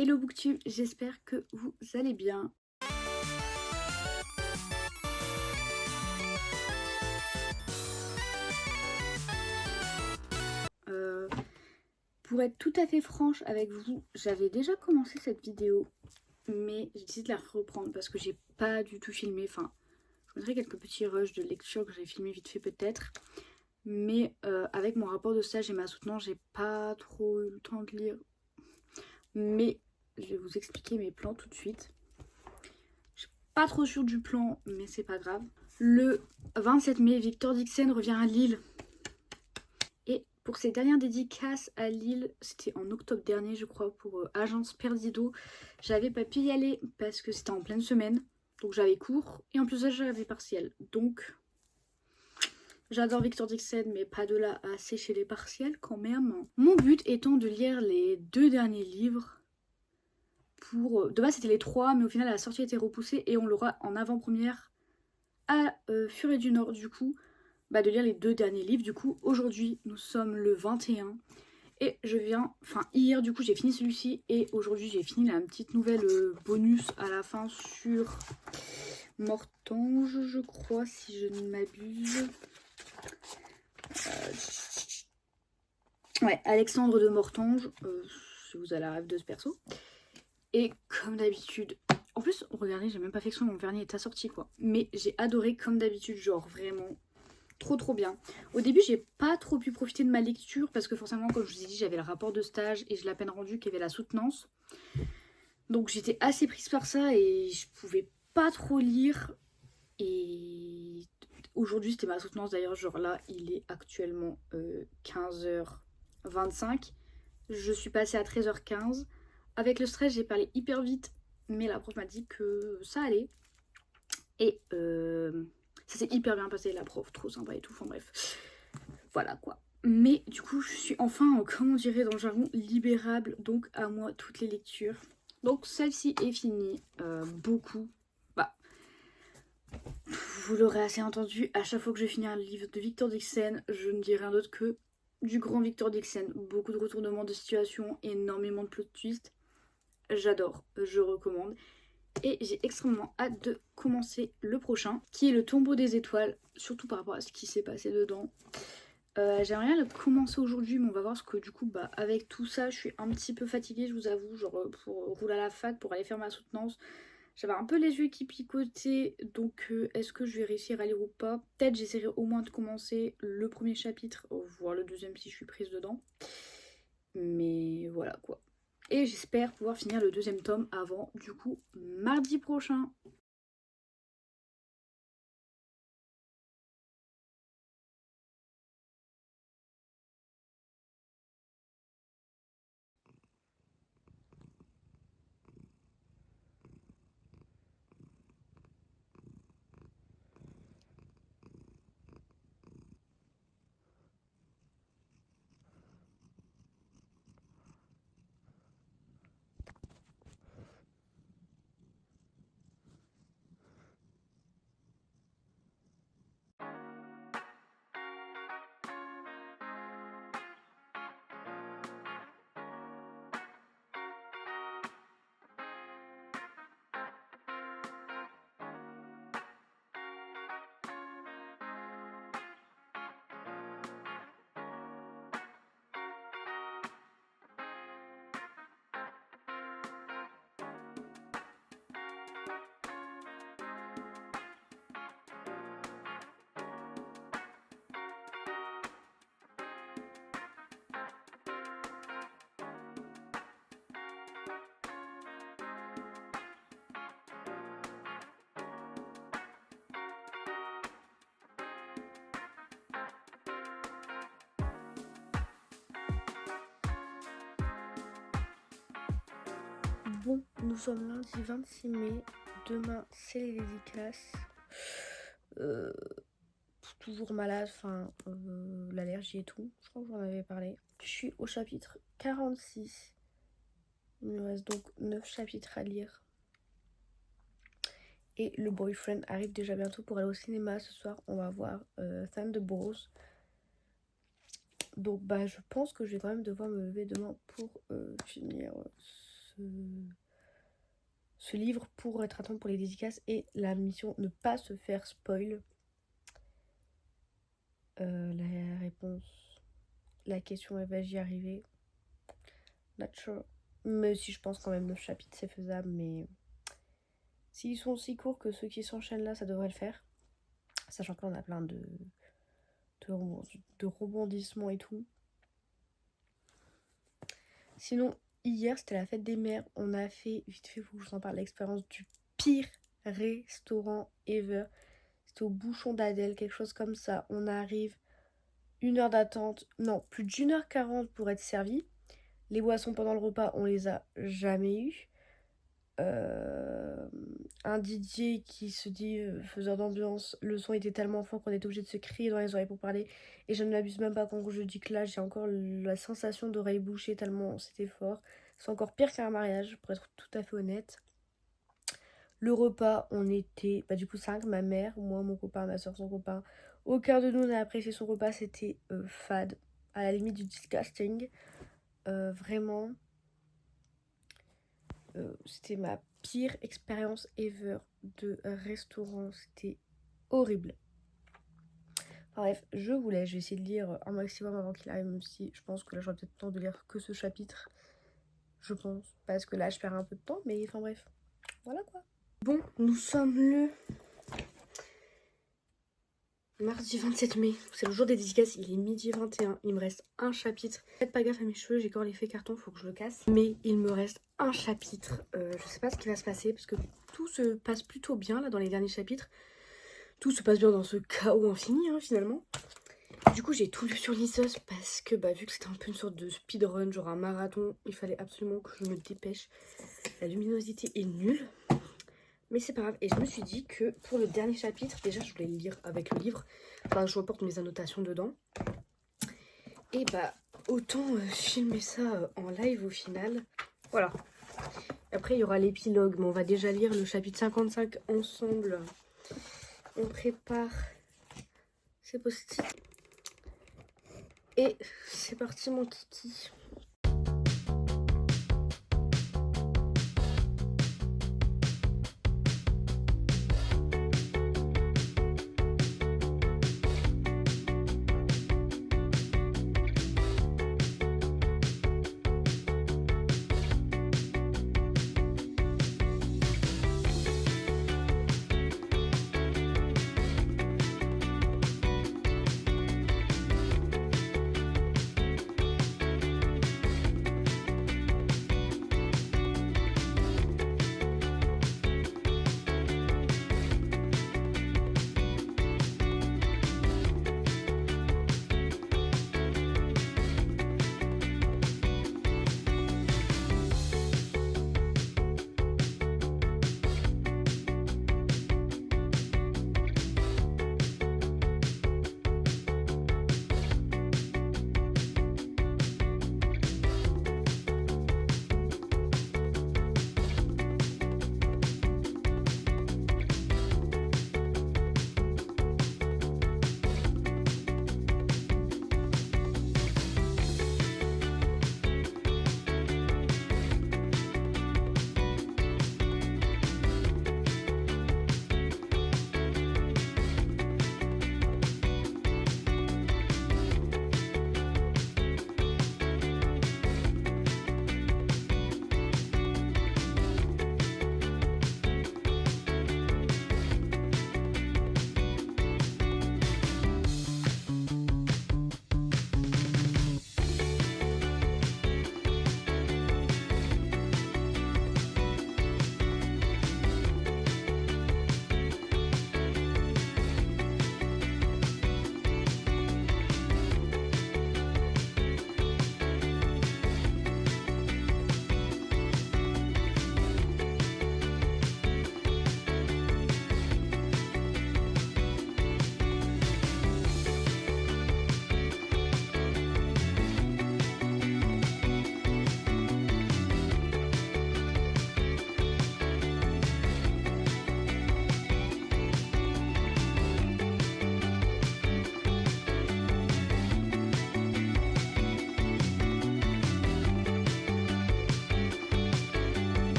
Hello Booktube, j'espère que vous allez bien. Pour être tout à fait franche avec vous, j'avais déjà commencé cette vidéo, mais j'ai décidé de la reprendre parce que j'ai pas du tout filmé. Enfin, je vous montrerai quelques petits rushs de lecture que j'ai filmé vite fait peut-être. Mais avec mon rapport de stage et ma soutenance, j'ai pas trop eu le temps de lire. Mais je vais vous expliquer mes plans tout de suite. Je suis pas trop sûre du plan, mais c'est pas grave. Le 27 mai, Victor Dixon revient à Lille. Et pour ses dernières dédicaces à Lille, c'était en octobre dernier je crois, pour Agence Perdido, j'avais pas pu y aller parce que c'était en pleine semaine, donc j'avais cours et en plus de ça j'avais partiel. Donc j'adore Victor Dixon mais pas de là à sécher les partiels quand même. Mon but étant de lire les 2 derniers livres. De base c'était les 3 mais au final la sortie a été repoussée et on l'aura en avant-première à Furet du Nord du coup. De lire les 2 derniers livres. Du coup, aujourd'hui, nous sommes le 21. Et je viens, hier du coup j'ai fini celui-ci et aujourd'hui j'ai fini la petite nouvelle bonus à la fin sur Mortange, je crois, si je ne m'abuse. Ouais, Alexandre de Mortange, si vous avez la rêve de ce perso. Et comme d'habitude, en plus, regardez, j'ai même pas fait exprès, mon vernis est assorti quoi. Mais j'ai adoré comme d'habitude, genre vraiment trop bien. Au début j'ai pas trop pu profiter de ma lecture parce que forcément comme je vous ai dit j'avais le rapport de stage et je l'ai à peine rendu qu'il y avait la soutenance. Donc j'étais assez prise par ça et je pouvais pas trop lire. Et aujourd'hui c'était ma soutenance d'ailleurs, genre là il est actuellement 15h25. Je suis passée à 13h15. Avec le stress j'ai parlé hyper vite mais la prof m'a dit que ça allait. Et ça s'est hyper bien passé, la prof, trop sympa et tout, enfin bref. Voilà quoi. Mais du coup, je suis enfin, comment on dirait dans le jargon, libérable. Donc à moi toutes les lectures. Donc celle-ci est finie. Beaucoup. Vous l'aurez assez entendu, à chaque fois que je finis un livre de Victor Dixon, je ne dis rien d'autre que du grand Victor Dixon. Beaucoup de retournements de situation, énormément de plot twists. J'adore, je recommande. Et j'ai extrêmement hâte de commencer le prochain, qui est le Tombeau des étoiles, surtout par rapport à ce qui s'est passé dedans. J'aimerais bien le commencer aujourd'hui, mais on va voir ce que du coup, avec tout ça, je suis un petit peu fatiguée, je vous avoue, genre pour rouler à la fac, pour aller faire ma soutenance. J'avais un peu les yeux qui picotaient, donc est-ce que je vais réussir à lire ou pas? Peut-être j'essaierai au moins de commencer le premier chapitre, voire le deuxième si je suis prise dedans. Mais voilà quoi. Et j'espère pouvoir finir le deuxième tome avant, du coup, mardi prochain. Bon, nous sommes lundi 26 mai. Demain, c'est les dédicaces. Toujours malade, l'allergie et tout. Je crois que j'en avais parlé. Je suis au chapitre 46. Il me reste donc 9 chapitres à lire. Et le boyfriend arrive déjà bientôt pour aller au cinéma. Ce soir, on va voir Thunderbolts. Donc je pense que je vais quand même devoir me lever demain pour finir ce ce livre pour être à temps pour les dédicaces. Et la mission, ne pas se faire spoil. La réponse, la question, elle va y arriver. Not sure. Mais si, je pense quand même 9 chapitres, c'est faisable. Mais s'ils sont aussi courts que ceux qui s'enchaînent là, ça devrait le faire. Sachant que là, on a plein de rebondissements et tout. Sinon, hier, c'était la fête des mères. On a fait, vite fait, faut que je vous en parle, l'expérience du pire restaurant ever. C'était au Bouchon d'Adèle, quelque chose comme ça. On arrive, 1 heure d'attente, non, plus d'1h40 pour être servi. Les boissons pendant le repas, on les a jamais eues. Un DJ qui se dit faiseur d'ambiance, le son était tellement fort qu'on était obligé de se crier dans les oreilles pour parler. Et je ne m'abuse même pas quand je dis que là, j'ai encore la sensation d'oreille bouchée tellement c'était fort. C'est encore pire qu'un mariage, pour être tout à fait honnête. Le repas, on était du coup 5, ma mère, moi, mon copain, ma soeur, son copain. Aucun de nous n'a apprécié son repas, c'était fade, à la limite du disgusting. Vraiment, c'était ma pire expérience ever de restaurant, c'était horrible. Enfin, bref, je vous laisse, je vais essayer de lire un maximum avant qu'il arrive, même si je pense que là j'aurai peut-être le temps de lire que ce chapitre, je pense, parce que là je perds un peu de temps, mais enfin bref, voilà quoi. Bon, nous sommes le mardi 27 mai, c'est le jour des dédicaces, il est midi 21, il me reste un chapitre. Faites pas gaffe à mes cheveux, j'ai encore l'effet carton, faut que je le casse. Mais il me reste un chapitre, je sais pas ce qui va se passer parce que tout se passe plutôt bien là dans les derniers chapitres. Tout se passe bien dans ce chaos infini hein, finalement. Du coup j'ai tout lu sur Lisos parce que vu que c'était un peu une sorte de speedrun, genre un marathon, il fallait absolument que je me dépêche. La luminosité est nulle. Mais c'est pas grave, et je me suis dit que pour le dernier chapitre, déjà je voulais le lire avec le livre, enfin je reporte mes annotations dedans. Et autant filmer ça en live au final. Voilà. Après il y aura l'épilogue, mais on va déjà lire le chapitre 55 ensemble. On prépare ces post-it. Et c'est parti mon kiki.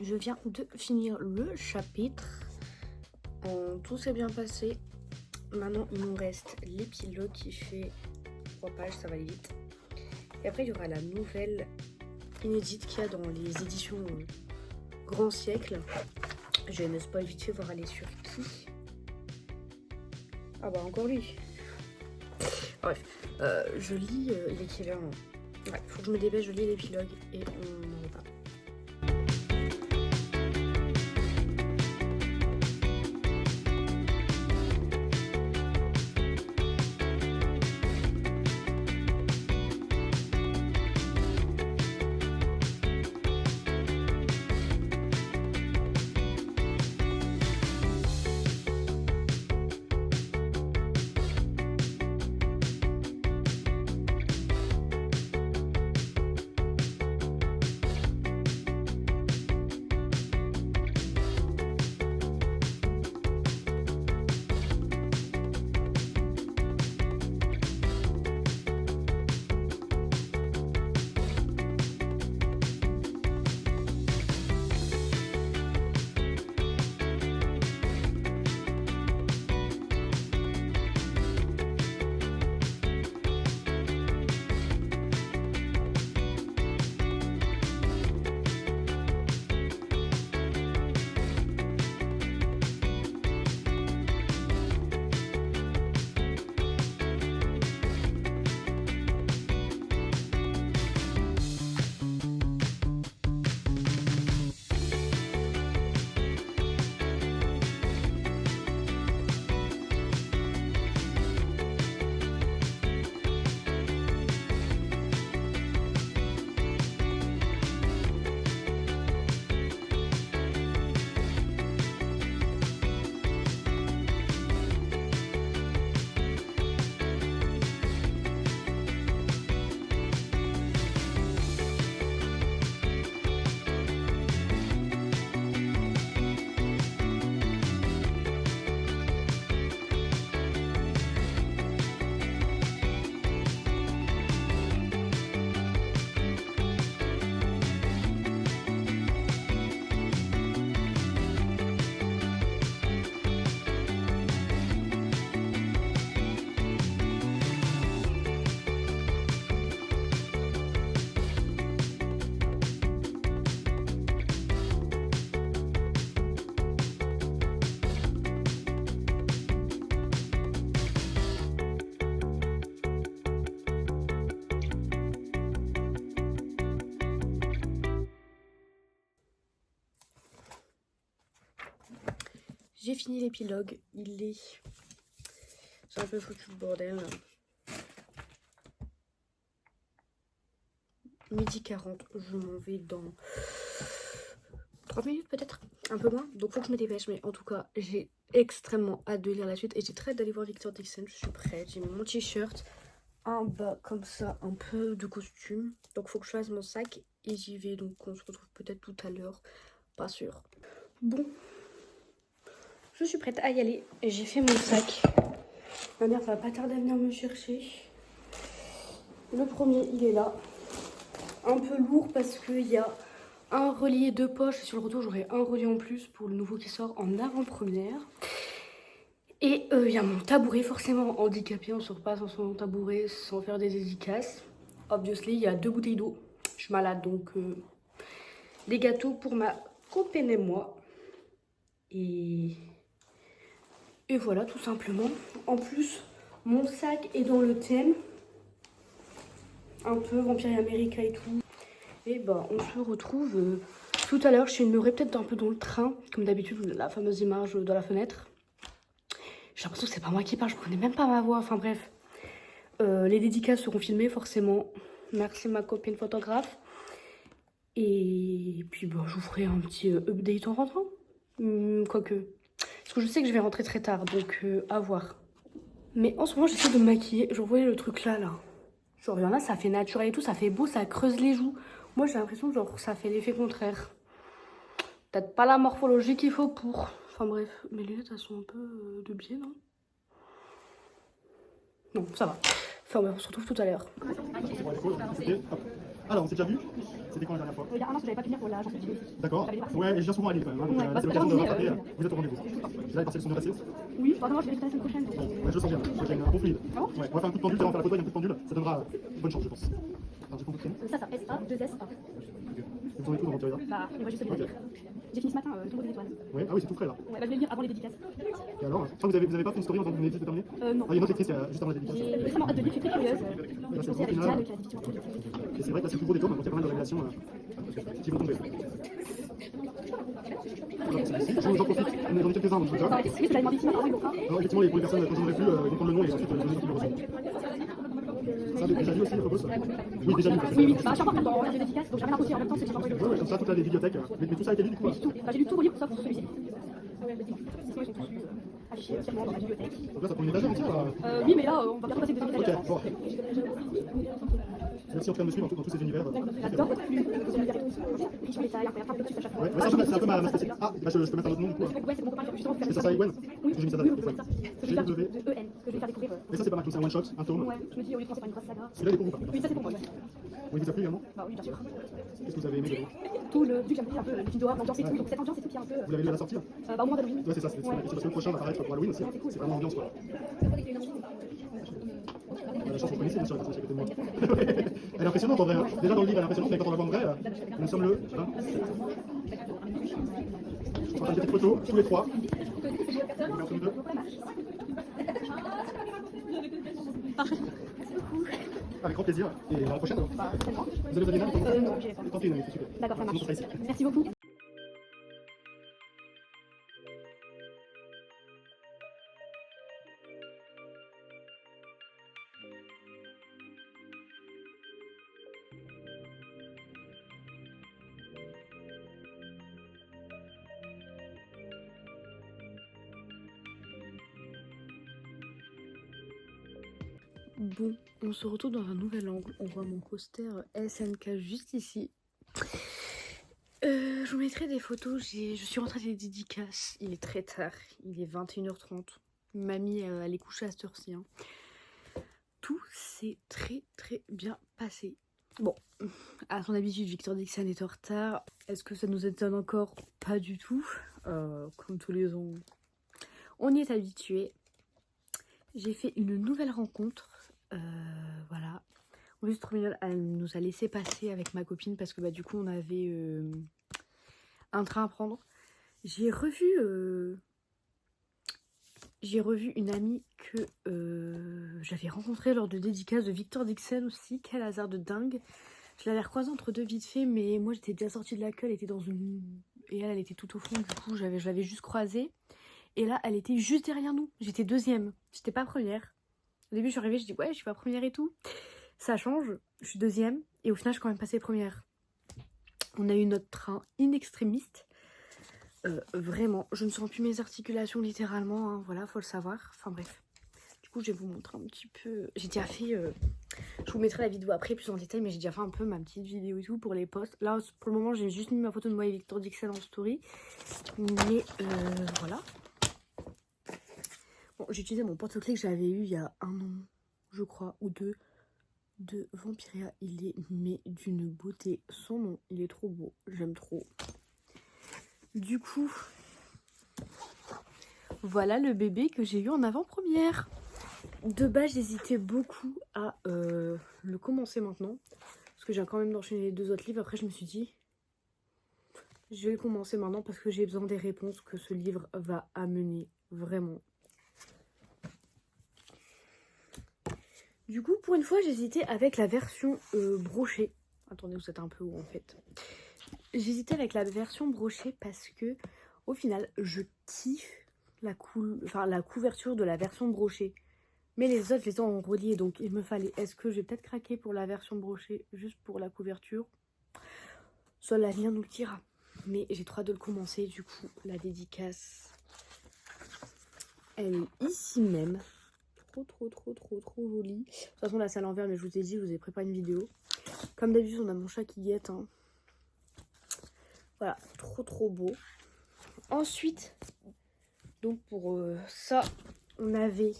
Je viens de finir le chapitre. Tout s'est bien passé. Maintenant, il nous reste l'épilogue qui fait 3 pages, ça va aller vite. Et après, il y aura la nouvelle inédite qu'il y a dans les éditions Grand Siècle. Je ne spoil vite fait, voir aller sur qui. Ah bah encore lui. Bref, je lis l'équivalent. Ouais, faut que je me dépêche, je lis l'épilogue et on en reparle. J'ai fini l'épilogue, il est... J'ai un peu foutu le bordel. 12h40, je m'en vais dans 3 minutes peut-être, un peu moins, donc faut que je me dépêche, mais en tout cas, j'ai extrêmement hâte de lire la suite et j'ai très hâte d'aller voir Victor Dixon, je suis prête, j'ai mis mon t-shirt, un bas comme ça, un peu de costume, donc faut que je fasse mon sac et j'y vais, donc on se retrouve peut-être tout à l'heure, pas sûr. Bon. Je suis prête à y aller. J'ai fait mon sac. Ma mère va pas tarder à venir me chercher. Le premier, il est là. Un peu lourd parce qu'il y a un relié de poche. Et sur le retour, j'aurai un relié en plus pour le nouveau qui sort en avant-première. Et il y a mon tabouret, forcément handicapé. On se repasse en son tabouret sans faire des dédicaces. Obviously, il y a 2 bouteilles d'eau. Je suis malade, donc des gâteaux pour ma copine et moi. Et voilà, tout simplement. En plus, mon sac est dans le thème. Un peu Vampire America et tout. Et bah, on se retrouve tout à l'heure. Je filmerai peut-être un peu dans le train. Comme d'habitude, la fameuse image de la fenêtre. J'ai l'impression que c'est pas moi qui parle. Je connais même pas ma voix. Enfin bref. Les dédicaces seront filmées forcément. Merci ma copine photographe. Et puis bah, je vous ferai un petit update en rentrant. Quoique... Parce que je sais que je vais rentrer très tard, donc à voir. Mais en ce moment, j'essaie de me maquiller. Genre, vous voyez le truc là. Genre, il y en a, ça fait naturel et tout, ça fait beau, ça creuse les joues. Moi, j'ai l'impression que genre, ça fait l'effet contraire. Peut-être pas la morphologie qu'il faut pour. Enfin bref, mes lunettes, elles sont un peu de biais, non? Non, ça va. Enfin, on se retrouve tout à l'heure. Alors, on s'est déjà vu. C'était quand la dernière fois? Il y a un an que j'avais pas pu venir pour la chanson. D'accord. Ouais, et je viens souvent à Lille quand même. Hein, donc, Ouais, là, c'est bah, l'occasion de mais, rattraper. Vous êtes au rendez-vous. Là, les parcelles sont bien passées. Oui, vraiment, je vais rester la semaine prochaine. Bon, ouais, je le sens bien. Je vois un bon fluide. Ah bon Ouais, on va faire un coup de pendule. On va faire la photo avec un coup de pendule. Ça donnera bonne chance, je pense. Alors, j'ai compris. Ça, SA, 2SA. Vous tournez tout dans votre carrière? Bah, il me reste juste celui-là. J'ai fini ce matin, Tombeau des étoiles. Ouais, ah oui, c'est tout frais là. Ouais, bah, je vais le lire avant les dédicaces. Et alors, je crois que vous avez pas fait une story en tant que vous venez juste de terminer? Non. Ah, il y a une autre lectrice juste avant la dédicace. J'ai extrêmement hâte de lire, je suis très curieuse. Là, Je c'est pensais le avec grand Diane, final. qui a des questions politiques. Et c'est vrai que là, c'est le plus gros des tomes, donc il y a pas mal de révélations qui vont tomber. J'en profite, on est dans les quelques-uns dans ce Ça cas. va être oui, tu l'as demandé ici, apparemment, ils vont pas. Alors, effectivement, pour les personnes que je n'aurais plus, ils vont prendre le nom et ensuite le donner qui le reçoit. Ça, déjà vu aussi, Phobos? Oui, déjà vu. Oui, oui, bah, je suis encore dans la dédicace, donc j'avais l'impression en même temps, c'est que j'ai pas envoyé Ouais, le ouais, comme ça, toute la bibliothèque. Mais tout ça a été lu du coup. tout. Bah, j'ai lu tous vos livres sauf celui-ci. Sinon, ils sont tous affichés entièrement dans la bibliothèque. Donc là, ça prend une étagère entière là. Oui, mais là, on va bientôt passer de deuxième Ok, bon. Merci en train de me suivre dans tous ces univers. J'adore votre plume, vos univers et tout. Riche en détails, incroyable, plein de petits à chaque fois. Ouais, c'est un peu ma spécialité. Ah, bah, je peux mettre un autre nom du coup. Ouais, c'est bon, on peut justement faire C'est ça, Ewen? Oui, J'ai mis ça oui, là. vous pouvez ça. Que je vais faire de EN, que je vais faire découvrir. Mais ça, c'est pas mal, c'est un one shot, un tome. Ouais, je me dis, au lieu de penser par une grosse saga. Celui-là, il est pour vous par contre. Oui, ça c'est pour moi. Oui, vous a plu également? Bah oui, bien sûr. Qu'est-ce que vous avez aimé dedans? Tout le, vu que j'aime bien un peu le film d'horreur, l'ambiance et tout, donc cette ambiance et tout qui est un peu. Vous l'avez lu à la sortie là? Bah au moins d'Halloween. Ouais, c'est ça, c'est la question parce que le prochain va apparaître pour Halloween aussi. C'est vraiment ambiance quoi. La chanson qu'on connaissait bien sûr, la personne qui est à côté de moi. Elle est impressionnante en vrai. Hein. Déjà dans le livre, elle est impressionnante, mais quand on la voit en vrai, nous sommes le 20. Je prends une petite photo, tous les trois. Entre nous deux. Avec grand plaisir. Et à la prochaine alors. Vous avez une Non, j'ai pas. Tentez une année, c'est super. D'accord, ça Sinon, marche. ça sera ici. Merci beaucoup. Bon, on se retrouve dans un nouvel angle. On voit mon poster SNK juste ici. Je vous mettrai des photos. Je suis rentrée des dédicaces. Il est très tard. Il est 21h30. Mamie, elle est couchée à cette heure-ci. Hein. Tout s'est très bien passé. Bon, à son habitude, Victor Dixon est en retard. Est-ce que ça nous étonne encore? Pas du tout. Comme tous les ans, on y est habitué. J'ai fait une nouvelle rencontre. Voilà. En plus, trop mignonne, elle nous a laissé passer avec ma copine parce que bah, du coup, on avait un train à prendre. J'ai revu une amie que j'avais rencontrée lors de dédicace de Victor Dixon aussi. Quel hasard de dingue. Je l'avais recroisée entre deux vite fait, mais moi j'étais déjà sortie de la queue, elle était dans une... Et elle était tout au fond, du coup je l'avais juste croisée. Et là, elle était juste derrière nous. J'étais deuxième, j'étais pas première. Au début, je suis arrivée, je dis ouais, je suis pas première et tout. Ça change, je suis deuxième. Et au final, je suis quand même passée première. On a eu notre train in extremis. Vraiment, je ne sens plus mes articulations littéralement. Hein, voilà, faut le savoir. Enfin bref. Du coup, je vais vous montrer un petit peu. J'ai déjà fait... je vous mettrai la vidéo après plus en détail, mais j'ai déjà fait un peu ma petite vidéo et tout pour les posts. Là, pour le moment, j'ai juste mis ma photo de moi et Victor Dixon en story. Mais voilà. Bon, j'ai utilisé mon porte-clés que j'avais eu il y a un an, je crois, ou deux, de Vampiria. Il est mais d'une beauté sans nom. Il est trop beau, j'aime trop. Du coup, voilà le bébé que j'ai eu en avant-première. De base, j'hésitais beaucoup à le commencer maintenant. Parce que j'ai quand même enchaîné les deux autres livres. Après, je me suis dit, je vais le commencer maintenant parce que j'ai besoin des réponses que ce livre va amener. Vraiment. Du coup, pour une fois, j'hésitais avec la version brochée. Attendez, vous êtes un peu haut en fait. J'hésitais avec la version brochée parce que, au final, je kiffe la couverture de la version brochée. Mais les autres, je les ai en relié, donc il me fallait... Est-ce que je vais peut-être craquer pour la version brochée, juste pour la couverture? Seul l'avenir nous le dira. Mais j'ai trop hâte de le commencer, du coup, la dédicace, elle est ici même. Trop jolie. De toute façon, là, c'est à l'envers, mais je vous ai dit, je vous ai préparé une vidéo. Comme d'habitude, on a mon chat qui guette. Hein. Voilà, trop beau. Ensuite, donc pour ça, on avait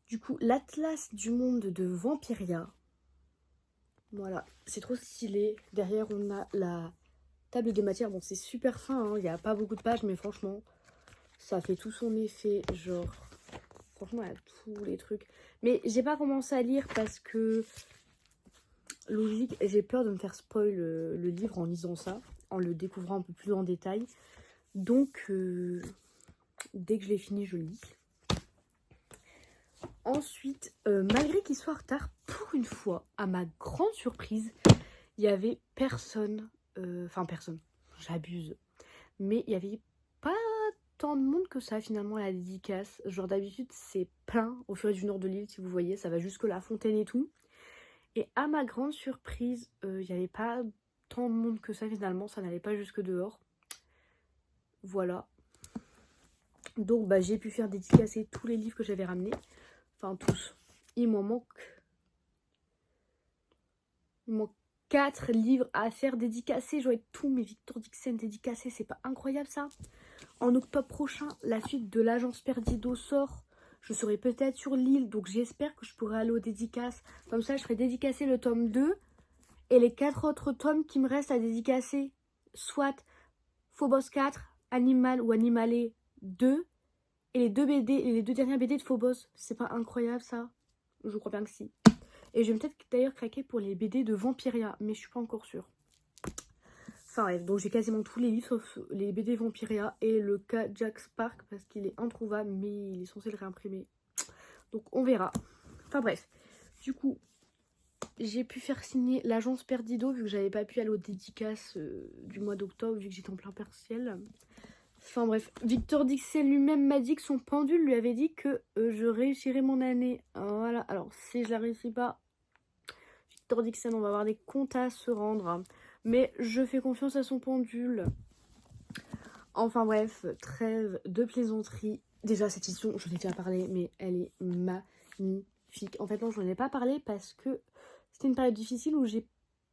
du coup l'Atlas du monde de Vampiria. Voilà, c'est trop stylé. Derrière, on a la table des matières. Bon, c'est super fin, il n'y a pas beaucoup de pages, mais franchement, ça fait tout son effet. Genre, franchement, il y a tous les trucs. Mais j'ai pas commencé à lire parce que, logique, j'ai peur de me faire spoil le livre en lisant ça, en le découvrant un peu plus en détail. Donc, dès que je l'ai fini, je lis. Ensuite, malgré qu'il soit en retard, pour une fois, à ma grande surprise, il y avait personne, personne, j'abuse, mais il y avait pas tant de monde que ça finalement à la dédicace. Genre d'habitude c'est plein au fur et à mesure de l'île, si vous voyez, ça va jusque la fontaine et tout. Et à ma grande surprise, il n'y avait pas tant de monde que ça finalement, ça n'allait pas jusque dehors. Voilà. Donc bah, j'ai pu faire dédicacer tous les livres que j'avais ramenés. Enfin tous. Il m'en manque 4 livres à faire dédicacer. J'aurai tous mes Victor Dixon dédicacés. C'est pas incroyable ça? En octobre prochain, la suite de l'Agence Perdido sort. Je serai peut-être sur l'île, donc j'espère que je pourrai aller aux dédicaces. Comme ça, je ferai dédicacer le tome 2 et les 4 autres tomes qui me restent à dédicacer. Soit Phobos 4, Animal ou Animalé 2 et les 2 BD, et les 2 dernières BD de Phobos. C'est pas incroyable ça? Je crois bien que si. Et je vais peut-être d'ailleurs craquer pour les BD de Vampiria, mais je suis pas encore sûre. Enfin bref, donc j'ai quasiment tous les livres sauf les BD Vampiria et le cas Jack Spark parce qu'il est introuvable, mais il est censé le réimprimer. Donc on verra. Enfin bref, du coup, j'ai pu faire signer l'Agence Perdido vu que j'avais pas pu aller aux dédicaces du mois d'octobre vu que j'étais en plein partiel. Enfin bref, Victor Dixon lui-même m'a dit que son pendule lui avait dit que je réussirais mon année. Voilà, alors si je la réussis pas, Victor Dixon, on va avoir des comptes à se rendre. Mais je fais confiance à son pendule. Enfin bref, trêve de plaisanterie. Déjà cette édition, je l'ai déjà parlé, mais elle est magnifique. En fait non, je n'en ai pas parlé parce que c'était une période difficile où j'ai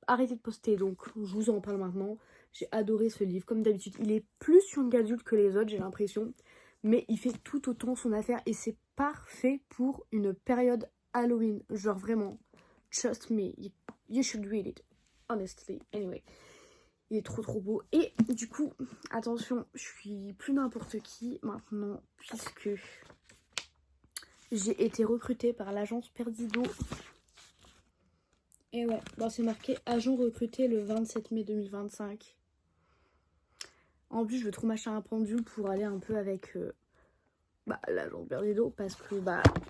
arrêté de poster. Donc je vous en parle maintenant. J'ai adoré ce livre. Comme d'habitude, il est plus young adulte que les autres, j'ai l'impression. Mais il fait tout autant son affaire et c'est parfait pour une période Halloween. Genre vraiment, trust me, you should read it. Honestly, anyway. Il est trop beau. Et du coup, attention, je suis plus n'importe qui maintenant, puisque j'ai été recrutée par l'agence Perdido. Et ouais, bon, c'est marqué agent recruté le 27 mai 2025. En plus, je veux trop m'acheter un pendule pour aller un peu avec l'agence Perdido, parce que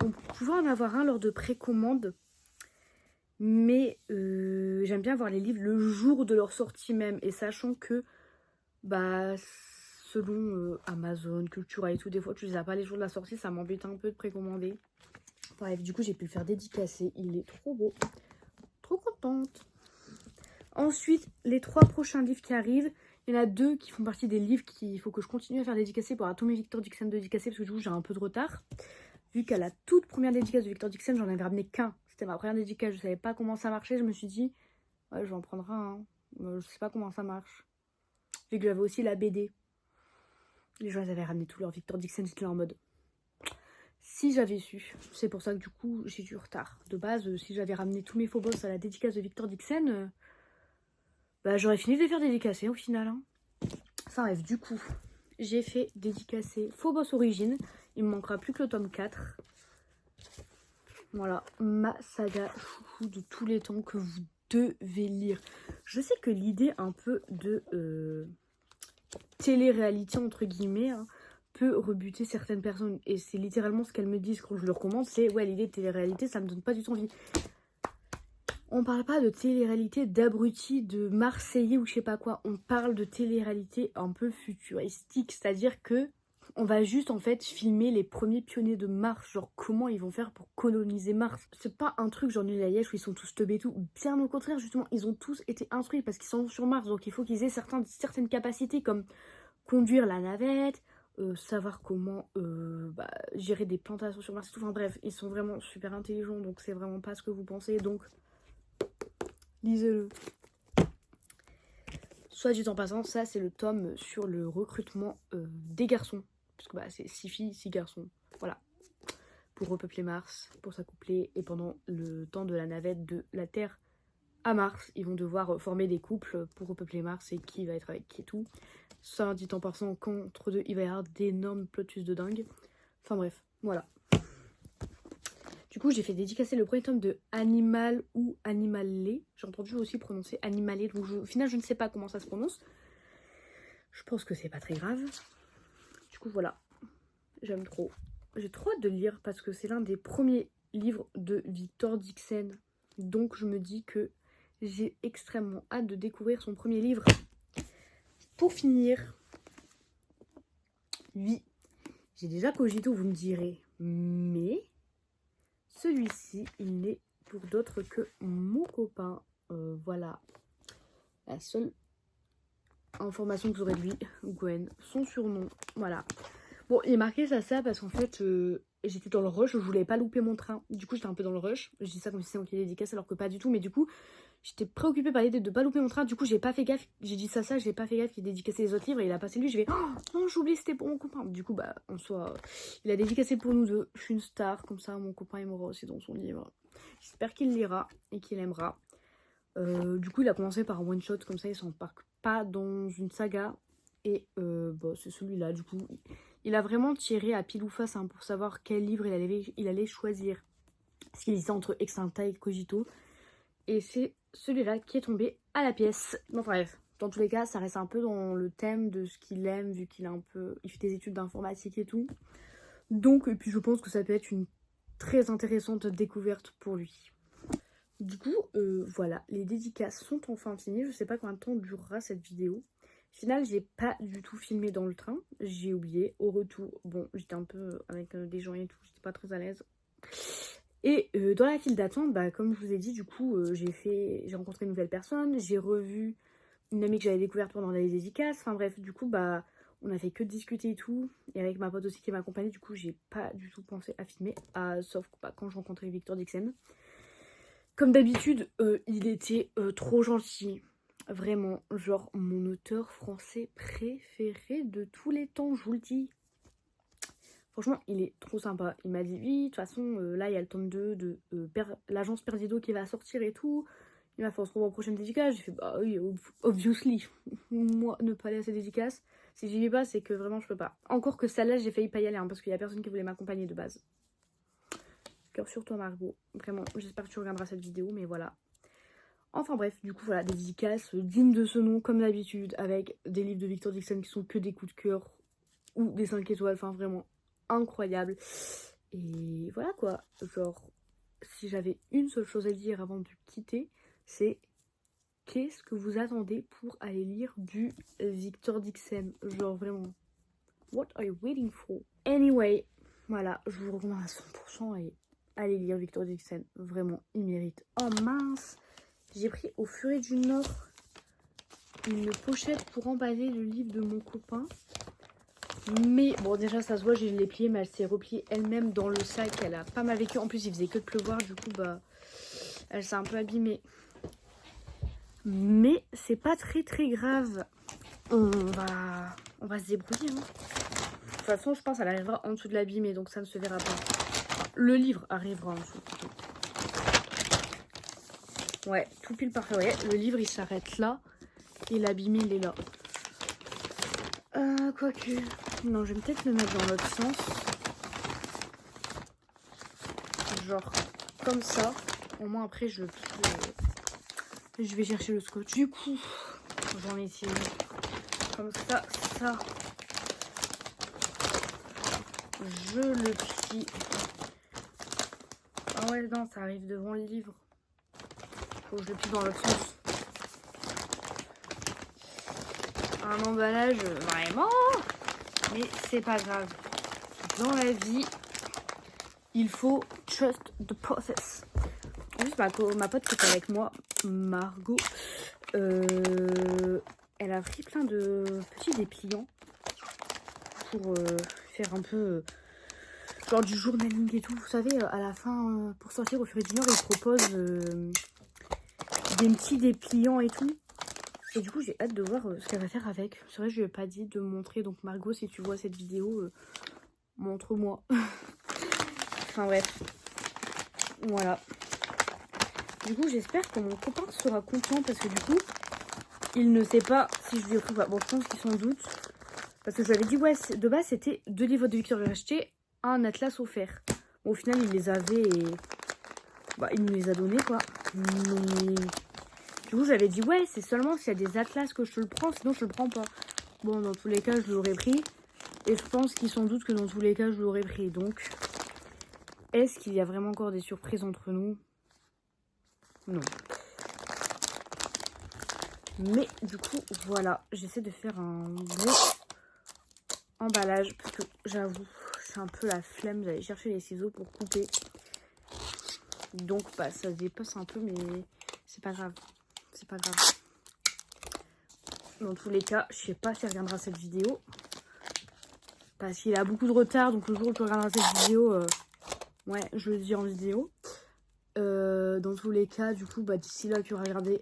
on pouvait en avoir un lors de précommande. Mais j'aime bien voir les livres le jour de leur sortie même. Et sachant que, selon Amazon, Cultura et tout, des fois tu les as pas les jours de la sortie, ça m'embête un peu de précommander. Bref, du coup j'ai pu le faire dédicacer. Il est trop beau. Trop contente. Ensuite, les 3 prochains livres qui arrivent. Il y en a 2 qui font partie des livres qu'il faut que je continue à faire dédicacer pour avoir tous mes Victor Dixon dédicacés. Parce que du coup j'ai un peu de retard. Vu qu'à la toute première dédicace de Victor Dixon, j'en avais ramené qu'un. C'était ma première dédicace, je savais pas comment ça marchait. Je me suis dit, ouais, je vais en prendre un. Je sais pas comment ça marche. Vu que j'avais aussi la BD. Les gens, ils avaient ramené tous leurs Victor Dixon, j'étais là en mode. Si j'avais su, c'est pour ça que du coup, j'ai du retard. De base, si j'avais ramené tous mes Phobos à la dédicace de Victor Dixon, j'aurais fini de les faire dédicacer au final. Hein. Enfin bref, du coup, j'ai fait dédicacer Phobos Origine. Il me manquera plus que le tome 4. Voilà, ma saga chouchou de tous les temps que vous devez lire. Je sais que l'idée un peu de télé-réalité, entre guillemets, peut rebuter certaines personnes. Et c'est littéralement ce qu'elles me disent quand je leur recommande. C'est, ouais, l'idée de télé-réalité, ça me donne pas du tout envie. On parle pas de télé-réalité d'abrutis, de Marseillais ou je sais pas quoi. On parle de télé-réalité un peu futuristique. C'est-à-dire que on va juste en fait filmer les premiers pionniers de Mars, genre comment ils vont faire pour coloniser Mars. C'est pas un truc genre Nul à Liège où ils sont tous teubés et tout, bien au contraire justement, ils ont tous été instruits parce qu'ils sont sur Mars, donc il faut qu'ils aient certaines capacités comme conduire la navette, savoir comment gérer des plantations sur Mars et tout. Enfin bref, ils sont vraiment super intelligents, donc c'est vraiment pas ce que vous pensez, donc lisez-le. Soit dit en passant, ça c'est le tome sur le recrutement des garçons. Parce que c'est 6 filles, 6 garçons. Voilà. Pour repeupler Mars, pour s'accoupler. Et pendant le temps de la navette de la Terre à Mars. Ils vont devoir former des couples pour repeupler Mars et qui va être avec qui et tout. Ça, dit en passant, qu'entre deux, il va y avoir d'énormes plot twists de dingue. Enfin bref, voilà. Du coup, j'ai fait dédicacer le premier tome de Animal ou Animalé. J'ai entendu aussi prononcer Animalé, donc au final, je ne sais pas comment ça se prononce. Je pense que c'est pas très grave. Du coup, voilà. J'aime trop. J'ai trop hâte de le lire parce que c'est l'un des premiers livres de Victor Dixon. Donc, je me dis que j'ai extrêmement hâte de découvrir son premier livre. Pour finir, oui, j'ai déjà cogito, vous me direz, mais celui-ci, il n'est pour d'autres que mon copain. Voilà, la seule information que vous aurez de lui, Gwen, son surnom, voilà. Bon, il est marqué ça parce qu'en fait, j'étais dans le rush, je voulais pas louper mon train. Du coup, j'étais un peu dans le rush. Je dis ça comme si c'était moi qui dédicace, alors que pas du tout. Mais du coup, j'étais préoccupée par l'idée de pas louper mon train. Du coup, j'ai pas fait gaffe. J'ai dit ça, j'ai pas fait gaffe qu'il dédicaçait les autres livres. Et il a passé lui, je vais, oh non, j'ai oublié, c'était pour mon copain. Du coup, bah, en soi, il a dédicacé pour nous deux. Je suis une star, comme ça, mon copain, il m'aura aussi dans son livre. J'espère qu'il lira et qu'il aimera. Du coup, il a commencé par un one shot, comme ça, il s'embarque pas dans une saga. Et bah, c'est celui-là, du coup. Il a vraiment tiré à pile ou face hein, pour savoir quel livre il allait choisir. Parce qu'il hésitait entre Extincta et Cogito. Et c'est celui-là qui est tombé à la pièce. Bon, bref, dans tous les cas, ça reste un peu dans le thème de ce qu'il aime, vu qu'il il fait des études d'informatique et tout. Donc, et puis je pense que ça peut être une très intéressante découverte pour lui. Du coup, voilà, les dédicaces sont enfin finies. Je sais pas combien de temps durera cette vidéo. Au final, j'ai pas du tout filmé dans le train. J'ai oublié. Au retour, bon, j'étais un peu avec des gens et tout. J'étais pas très à l'aise. Et dans la file d'attente, bah, comme je vous ai dit, du coup, j'ai rencontré une nouvelle personne. J'ai revu une amie que j'avais découverte pendant les dédicaces. Enfin bref, du coup, bah, on a fait que discuter et tout. Et avec ma pote aussi qui m'accompagnait, du coup, j'ai pas du tout pensé à filmer. Sauf bah, quand je rencontrais Victor Dixon. Comme d'habitude, il était trop gentil. Vraiment, genre mon auteur français préféré de tous les temps, je vous le dis. Franchement, il est trop sympa. Il m'a dit, oui, de toute façon, là, il y a le tome 2 de l'agence Perdido qui va sortir et tout. Il m'a fait, on se revoit aux prochaines dédicaces. J'ai fait, bah oui, obviously. Moi, ne pas aller à ces dédicaces. Si j'y vais pas, c'est que vraiment, je peux pas. Encore que celle-là, j'ai failli pas y aller, hein, parce qu'il y a personne qui voulait m'accompagner de base. Cœur sur toi, Margot. Vraiment, j'espère que tu regarderas cette vidéo, mais voilà. Enfin bref, du coup voilà, des dédicaces dignes de ce nom comme d'habitude, avec des livres de Victor Dixon qui sont que des coups de cœur ou des 5 étoiles, enfin vraiment incroyable. Et voilà quoi, genre si j'avais une seule chose à dire avant de quitter, c'est qu'est-ce que vous attendez pour aller lire du Victor Dixon, genre vraiment, what are you waiting for? Anyway, voilà, je vous recommande à 100% et allez lire Victor Dixon, vraiment, il mérite. Oh mince! J'ai pris au Furet du Nord une pochette pour emballer le livre de mon copain. Mais bon, déjà ça se voit, je l'ai pliée, mais elle s'est repliée elle-même dans le sac. Elle a pas mal vécu. En plus, il faisait que de pleuvoir, du coup, bah, elle s'est un peu abîmée. Mais c'est pas très très grave. On va se débrouiller. Hein. De toute façon, je pense qu'elle arrivera en dessous de l'abîmée, donc ça ne se verra pas. Enfin, le livre arrivera en dessous. Ouais, tout pile parfait. Ouais, le livre il s'arrête là et l'abîmé il est là. Quoique. Non, je vais peut-être le mettre dans l'autre sens. Genre comme ça. Au moins après je vais chercher le scotch. Du coup, j'en ai tiré comme ça. Je le plie. Ah ouais, non, ça arrive devant le livre. Faut que je le plie dans l'autre sens. Un emballage vraiment, mais c'est pas grave. Dans la vie, il faut trust the process. En plus, ma pote qui était avec moi, Margot, elle a pris plein de petits dépliants pour faire un peu genre du journaling et tout. Vous savez, à la fin, pour sortir au Furet du Nord, ils proposent des petits dépliants et tout. Et du coup, j'ai hâte de voir ce qu'elle va faire avec. C'est vrai, je lui ai pas dit de me montrer. Donc, Margot, si tu vois cette vidéo, montre-moi. Enfin, bref. Voilà. Du coup, j'espère que mon copain sera content parce que du coup, il ne sait pas si je lui ai pris ou pas. Bon, je pense qu'il s'en doute. Parce que je lui avais dit, ouais, de base, c'était 2 livres de Victor acheté, un atlas offert. Bon, au final, il les avait et bah, il nous les a donnés, quoi. Mais du coup, j'avais dit, ouais, c'est seulement s'il y a des atlas que je te le prends, sinon je le prends pas. Bon, dans tous les cas, je l'aurais pris. Et je pense qu'il s'en doute que dans tous les cas, je l'aurais pris. Donc, est-ce qu'il y a vraiment encore des surprises entre nous? Non. Mais du coup, voilà. J'essaie de faire un bon emballage. Parce que j'avoue, j'ai un peu la flemme d'aller chercher les ciseaux pour couper. Donc, bah, ça se dépasse un peu, mais c'est pas grave. C'est pas grave. Dans tous les cas, je sais pas si elle regardera cette vidéo. Parce qu'il a beaucoup de retard. Donc, le jour où tu regarderas cette vidéo, ouais, je le dis en vidéo. Dans tous les cas, du coup, bah, d'ici là, tu auras regardé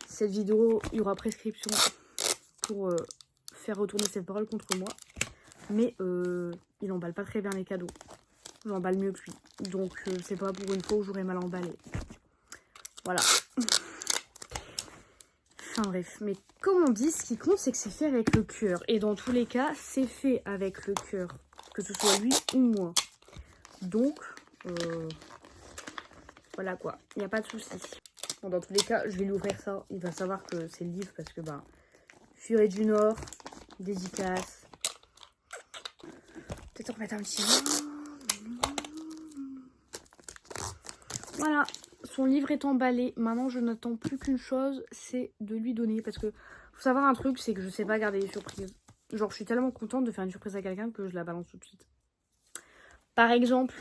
cette vidéo, il y aura prescription pour faire retourner cette parole contre moi. Mais il emballe pas très bien les cadeaux. J'emballe mieux que lui. Donc, c'est pas pour une fois où j'aurais mal emballé. Voilà. Enfin bref, mais comme on dit, ce qui compte, c'est que c'est fait avec le cœur. Et dans tous les cas, c'est fait avec le cœur. Que ce soit lui ou moi. Donc, voilà quoi. Il n'y a pas de souci. Bon, dans tous les cas, je vais lui ouvrir ça. Il va savoir que c'est le livre parce que, bah, Furet du Nord, dédicace. Peut-être remettre un petit... Voilà. Son livre est emballé. Maintenant, je n'attends plus qu'une chose, c'est de lui donner. Parce que, faut savoir un truc, c'est que je sais pas garder les surprises. Genre, je suis tellement contente de faire une surprise à quelqu'un que je la balance tout de suite. Par exemple,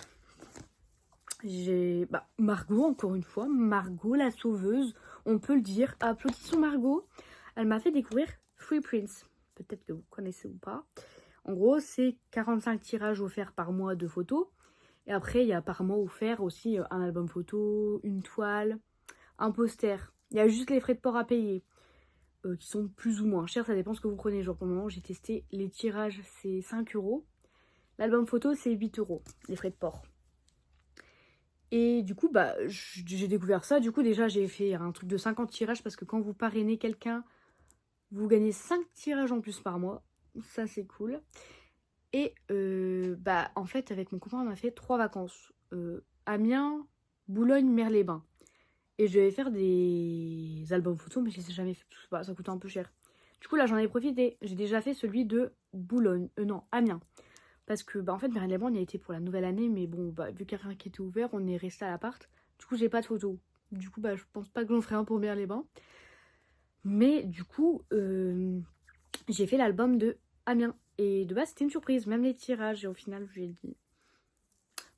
j'ai Margot, encore une fois. Margot, la sauveuse. On peut le dire. Applaudissons Margot. Elle m'a fait découvrir Free Prince. Peut-être que vous connaissez ou pas. En gros, c'est 45 tirages offerts par mois de photos. Et après, il y a par mois offert aussi un album photo, une toile, un poster. Il y a juste les frais de port à payer, qui sont plus ou moins chers. Ça dépend ce que vous prenez. Genre, pour le moment, j'ai testé les tirages, c'est 5 €. L'album photo, c'est 8 €, les frais de port. Et du coup, bah, j'ai découvert ça. Du coup, déjà, j'ai fait un truc de 50 tirages parce que quand vous parrainez quelqu'un, vous gagnez 5 tirages en plus par mois. Ça, c'est cool. Et bah en fait avec mon copain on a fait 3 vacances. Amiens, Boulogne, Merles-les-Bains. Et je devais faire des albums photos mais je les ai jamais fait. Bah, ça coûtait un peu cher. Du coup là j'en ai profité. J'ai déjà fait celui de Boulogne. Non, Amiens. Parce que bah en fait Merles-les-Bains on y a été pour la nouvelle année. Mais bon bah vu qu'il n'y a rien qui était ouvert on est resté à l'appart. Du coup j'ai pas de photos. Du coup bah je pense pas que j'en ferai un pour Merles-les-Bains. Mais du coup j'ai fait l'album de Amiens. Et de base, c'était une surprise, même les tirages. Et au final, je lui ai dit.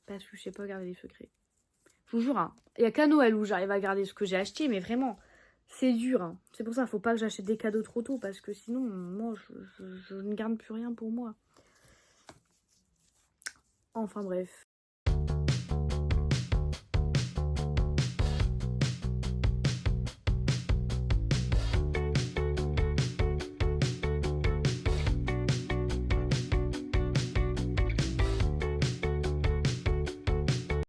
Parce que je sais pas garder les secrets. Je vous jure, hein, il n'y a qu'à Noël où j'arrive à garder ce que j'ai acheté. Mais vraiment, c'est dur. Hein. C'est pour ça, il faut pas que j'achète des cadeaux trop tôt. Parce que sinon, moi, je ne garde plus rien pour moi. Enfin bref.